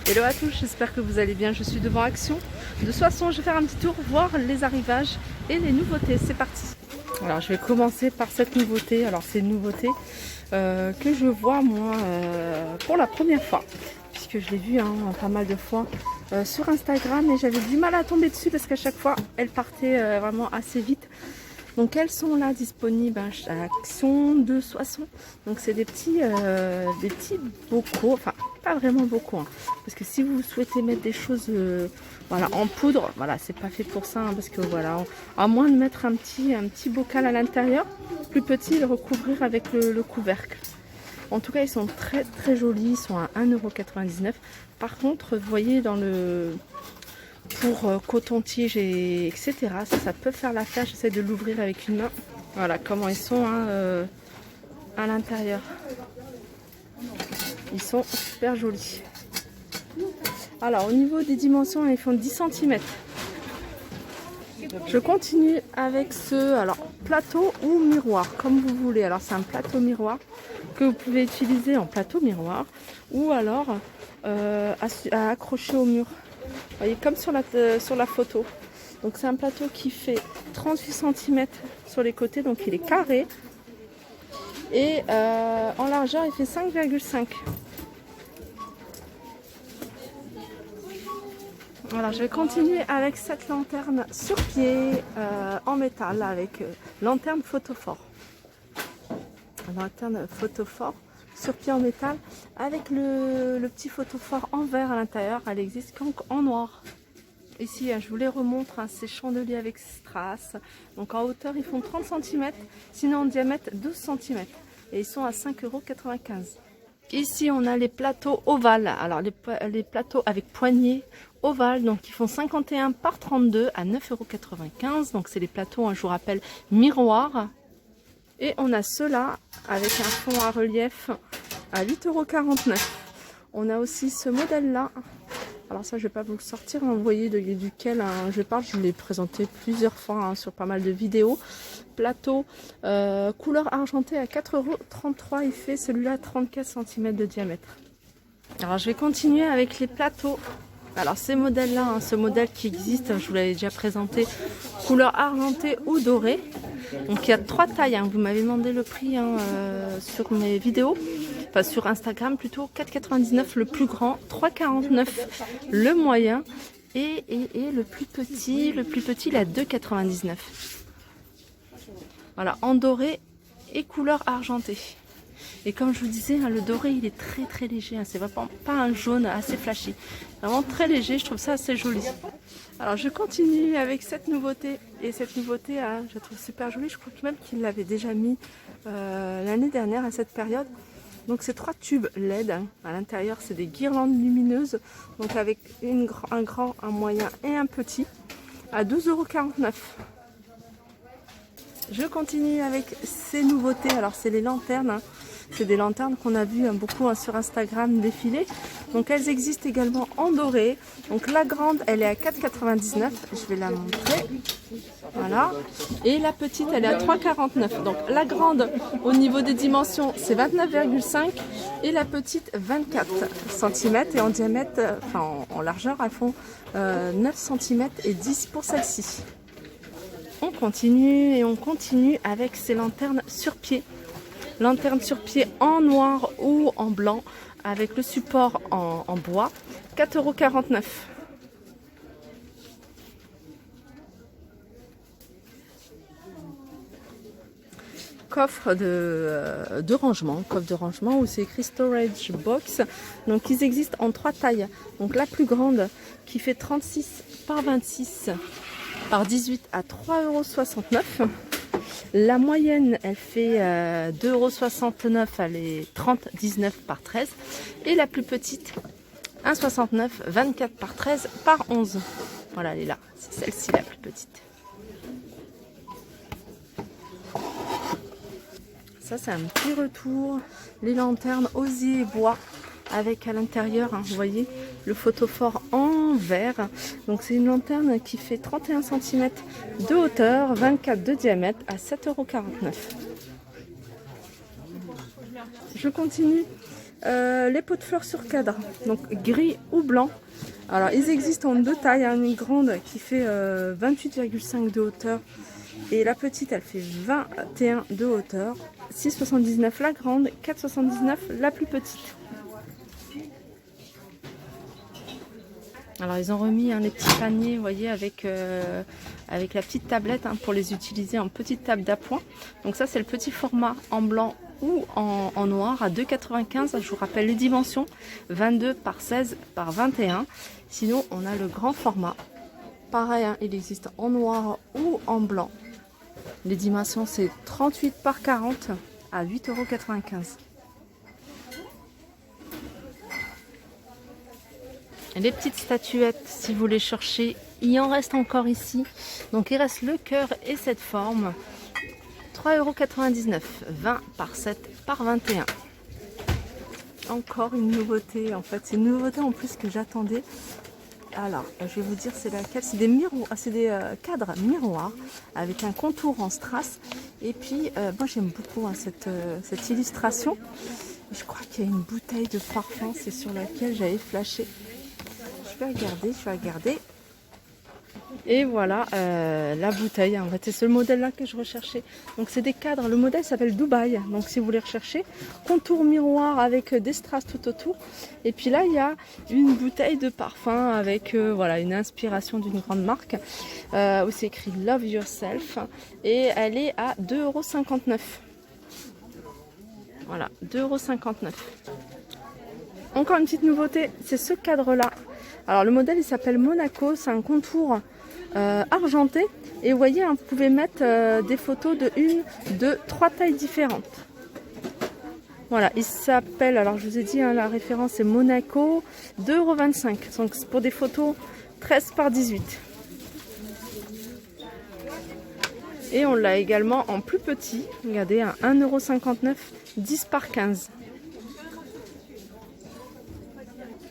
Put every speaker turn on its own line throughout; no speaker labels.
Hello à tous, j'espère que vous allez bien. Je suis devant Action de Soissons. Je vais faire un petit tour, voir les arrivages et les nouveautés. C'est parti. Alors je vais commencer par cette nouveauté. Alors c'est une nouveauté que je vois moi pour la première fois, puisque je l'ai vue pas mal de fois sur Instagram et j'avais du mal à tomber dessus parce qu'à chaque fois elle partait vraiment assez vite. Donc elles sont là disponibles à Action de Soissons. Donc c'est des petits bocaux, enfin pas vraiment bocaux, parce que si vous souhaitez mettre des choses voilà, en poudre, voilà, c'est pas fait pour ça, parce que voilà, à moins de mettre un petit bocal à l'intérieur, plus petit, le recouvrir avec le couvercle. En tout cas ils sont très très jolis, ils sont à 1,99 €. Par contre vous voyez dans le... pour coton-tige et etc. Ça peut faire l'affaire. J'essaie de l'ouvrir avec une main. Voilà comment ils sont à l'intérieur. Ils sont super jolis. Alors au niveau des dimensions, ils font 10 cm. Je continue avec ce plateau ou miroir, comme vous voulez. Alors c'est un plateau miroir que vous pouvez utiliser en plateau miroir ou alors à accrocher au mur. Vous voyez, comme sur la photo. Donc c'est un plateau qui fait 38 cm sur les côtés, donc il est carré. Et en largeur, il fait 5,5. Voilà, je vais continuer avec cette lanterne sur pied en métal avec lanterne photophore. Lanterne photophore sur pied en métal avec le petit photophore en verre à l'intérieur. Elle existe qu'en noir. Ici, je vous les remontre, ces chandeliers avec strass. Donc en hauteur, ils font 30 cm, sinon en diamètre 12 cm. Et ils sont à 5,95 €. Ici, on a les plateaux ovales. Alors les plateaux avec poignée ovale, donc ils font 51 par 32 à 9,95 €. Donc c'est les plateaux, je vous rappelle, miroir. Et on a ceux-là avec un fond à relief à 8,49 €. On a aussi ce modèle-là. Alors ça, je ne vais pas vous le sortir, vous voyez duquel je parle. Je l'ai présenté plusieurs fois sur pas mal de vidéos. Plateau couleur argentée à 4,33 €. Il fait celui-là 34 cm de diamètre. Alors je vais continuer avec les plateaux. Alors ces modèles-là, ce modèle qui existe, je vous l'avais déjà présenté, couleur argentée ou dorée. Donc il y a 3 tailles, vous m'avez demandé le prix sur mes vidéos, enfin sur Instagram plutôt. 4,99 € le plus grand, 3,49 € le moyen et le plus petit il est à 2,99 €. Voilà, en doré et couleur argentée. Et comme je vous disais, le doré il est très très léger, c'est vraiment pas un jaune assez flashy, vraiment très léger, je trouve ça assez joli. Alors je continue avec cette nouveauté, et cette nouveauté je la trouve super jolie. Je crois que même qu'il l'avait déjà mis l'année dernière à cette période. Donc c'est 3 tubes LED, à l'intérieur c'est des guirlandes lumineuses, donc avec un grand, un moyen et un petit, à 12,49 €. Je continue avec ces nouveautés. Alors c'est les lanternes, c'est des lanternes qu'on a vu beaucoup sur Instagram défiler. Donc elles existent également en doré. Donc la grande elle est à 4,99 €, je vais la montrer. Voilà. Et la petite elle est à 3,49 €. Donc la grande au niveau des dimensions c'est 29,5 et la petite 24 cm, et en diamètre, en largeur elles font 9 cm et 10 pour celle-ci. On continue avec ces lanternes sur pied. Lanternes sur pied en noir ou en blanc avec le support en bois, 4,49 €. Coffre de rangement, où c'est écrit storage box. Donc ils existent en 3 tailles. Donc la plus grande qui fait 36 par 26 par 18 à 3,69 €. La moyenne elle fait 2,69 €, elle est 30,19 par 13. Et la plus petite 1,69 €, 24 par 13 par 11. Voilà, elle est là, c'est celle-ci la plus petite. Ça c'est un petit retour, les lanternes osier bois avec à l'intérieur, vous voyez, le photophore en verre. Donc c'est une lanterne qui fait 31 cm de hauteur, 24 de diamètre à 7,49 €. Je continue les pots de fleurs sur cadre, donc gris ou blanc. Alors ils existent en deux tailles, hein, une grande qui fait 28,5 de hauteur et la petite elle fait 21 de hauteur. 6,79 la grande, 4,79 la plus petite. Alors ils ont remis les petits paniers, vous voyez, avec la petite tablette hein, pour les utiliser en petite table d'appoint. Donc ça c'est le petit format en blanc ou en noir à 2,95. Je vous rappelle les dimensions, 22 par 16 par 21. Sinon on a le grand format. Pareil, hein, il existe en noir ou en blanc. Les dimensions c'est 38 par 40 à 8,95 €. Les petites statuettes, si vous les cherchez, il en reste encore ici. Donc il reste le cœur et cette forme. 3,99 €, 20 par 7 par 21. Encore une nouveauté, en fait. C'est une nouveauté en plus que j'attendais. Alors, je vais vous dire c'est laquelle. C'est des miroirs, c'est des cadres miroirs avec un contour en strass. Et puis, moi j'aime beaucoup hein, cette illustration. Je crois qu'il y a une bouteille de parfum, c'est sur laquelle j'avais flashé. Je vais regarder. Et voilà la bouteille. En fait, c'est ce modèle-là que je recherchais. Donc, c'est des cadres. Le modèle s'appelle Dubaï. Donc, si vous voulez rechercher, contour miroir avec des strass tout autour. Et puis là, il y a une bouteille de parfum avec voilà une inspiration d'une grande marque. Où c'est écrit Love Yourself. Et elle est à 2,59 €. Voilà, 2,59 €. Encore une petite nouveauté, c'est ce cadre-là. Alors le modèle il s'appelle Monaco, c'est un contour argenté. Et vous voyez, hein, vous pouvez mettre des photos de 1, 2, 3 tailles différentes. Voilà, il s'appelle, alors je vous ai dit, hein, la référence est Monaco, 2,25 €. Donc c'est pour des photos 13 par 18. Et on l'a également en plus petit, regardez, à 1,59 €, 10 par 15.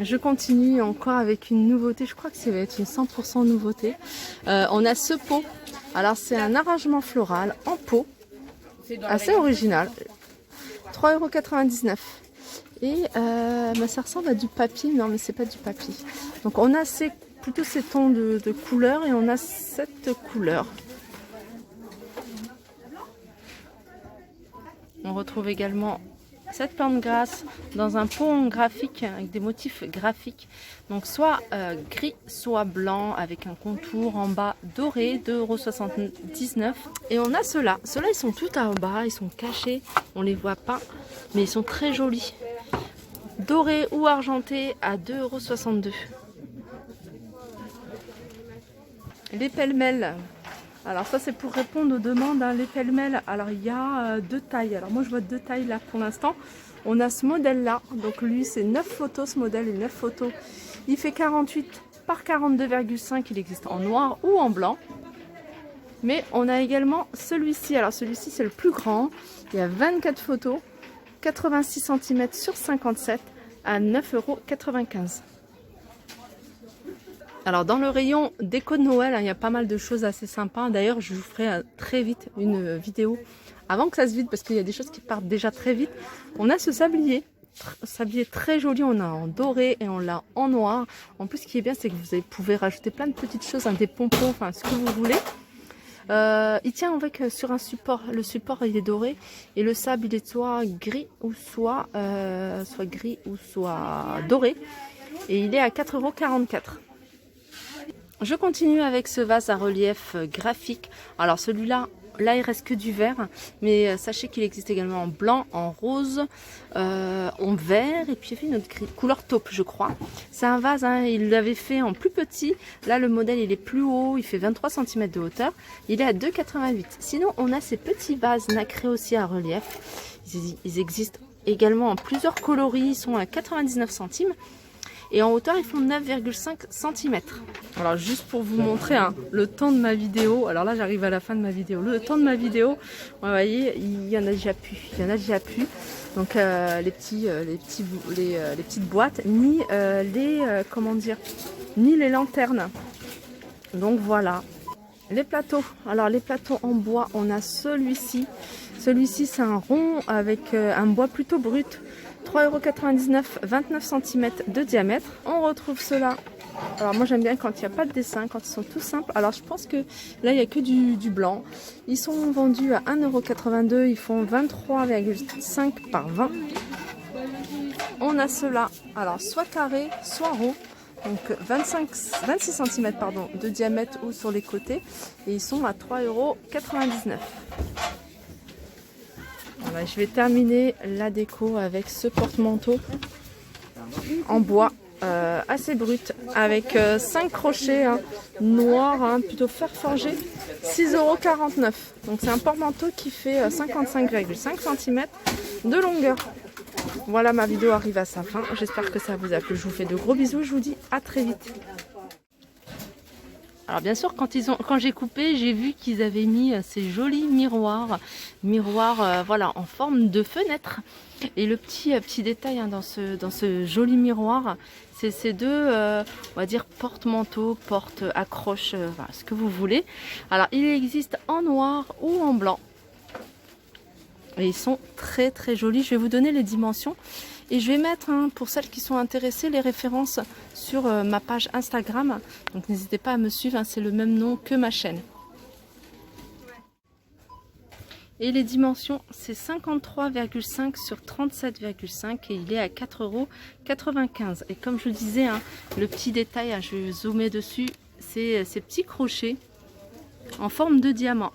Je continue encore avec une nouveauté, je crois que ça va être une 100% nouveauté. On a ce pot, alors c'est un arrangement floral en pot, assez original, 3,99 €. Et ça ressemble à du papier, non mais c'est pas du papier. Donc on a plutôt ces tons de couleurs et on a cette couleur. On retrouve également cette plante grasse dans un pot graphique avec des motifs graphiques. Donc soit gris, soit blanc avec un contour en bas doré, 2,79 €. Et on a ceux-là. Ceux-là, ils sont tout en bas, ils sont cachés, on les voit pas, mais ils sont très jolis. Dorés ou argentés à 2,62 €. Les pêle-mêle. Alors ça c'est pour répondre aux demandes, hein, les pêle-mêle. Alors il y a deux tailles. Alors moi je vois deux tailles là pour l'instant. On a ce modèle là. Donc lui c'est 9 photos, ce modèle est 9 photos. Il fait 48 par 42,5. Il existe en noir ou en blanc. Mais on a également celui-ci. Alors celui-ci c'est le plus grand. Il y a 24 photos. 86 cm sur 57 à 9,95 €. Alors dans le rayon déco de Noël, hein, il y a pas mal de choses assez sympas. D'ailleurs, je vous ferai très vite une vidéo avant que ça se vide parce qu'il y a des choses qui partent déjà très vite. On a ce sablier très joli. On a en doré et on l'a en noir. En plus, ce qui est bien, c'est que vous pouvez rajouter plein de petites choses, hein, des pompons, enfin ce que vous voulez. Il tient avec sur un support. Le support il est doré et le sable il est soit gris ou soit doré. Et il est à 4,44 €. Je continue avec ce vase à relief graphique. Alors celui-là, il reste que du vert, mais sachez qu'il existe également en blanc, en rose, en vert, et puis il y avait une autre couleur taupe, je crois. C'est un vase, hein, il l'avait fait en plus petit. Là, le modèle, il est plus haut, il fait 23 cm de hauteur. Il est à 2,88 €. Sinon, on a ces petits vases nacrés aussi à relief. Ils existent également en plusieurs coloris, ils sont à 99 centimes. Et en hauteur, ils font 9,5 cm. Alors, juste pour vous montrer hein, le temps de ma vidéo. Alors là, j'arrive à la fin de ma vidéo. Le temps de ma vidéo, vous voyez, il y en a déjà plus. Donc, les petites boîtes, ni ni les lanternes. Donc, voilà. Les plateaux. Alors, les plateaux en bois, on a celui-ci. Celui-ci, c'est un rond avec un bois plutôt brut. 3,99 €, 29 cm de diamètre. On retrouve cela. Alors moi j'aime bien quand il n'y a pas de dessin, quand ils sont tout simples. Alors je pense que là il n'y a que du blanc. Ils sont vendus à 1,82 €. Ils font 23,5 par 20. On a cela. Alors soit carré, soit rond. Donc 26 cm pardon, de diamètre ou sur les côtés. Et ils sont à 3,99 €. Voilà, je vais terminer la déco avec ce porte-manteau en bois. Assez brut avec 5 crochets hein, noirs, hein, plutôt fer forgé, 6,49 €. Donc c'est un porte-manteau qui fait 55,5 cm de longueur. Voilà, ma vidéo arrive à sa fin. J'espère que ça vous a plu. Je vous fais de gros bisous. Je vous dis à très vite. Alors bien sûr, quand j'ai coupé, j'ai vu qu'ils avaient mis ces jolis miroirs, voilà, en forme de fenêtre. Et le petit détail hein, dans ce joli miroir, c'est ces deux, on va dire, porte-manteaux, porte-accroches, voilà, ce que vous voulez. Alors il existe en noir ou en blanc. Et ils sont très très jolis. Je vais vous donner les dimensions. Et je vais mettre, hein, pour celles qui sont intéressées, les références sur ma page Instagram. Donc n'hésitez pas à me suivre, hein, c'est le même nom que ma chaîne. Et les dimensions, c'est 53,5 sur 37,5 et il est à 4,95 €. Et comme je vous disais, hein, le petit détail, hein, je vais zoomer dessus, c'est ces petits crochets en forme de diamant.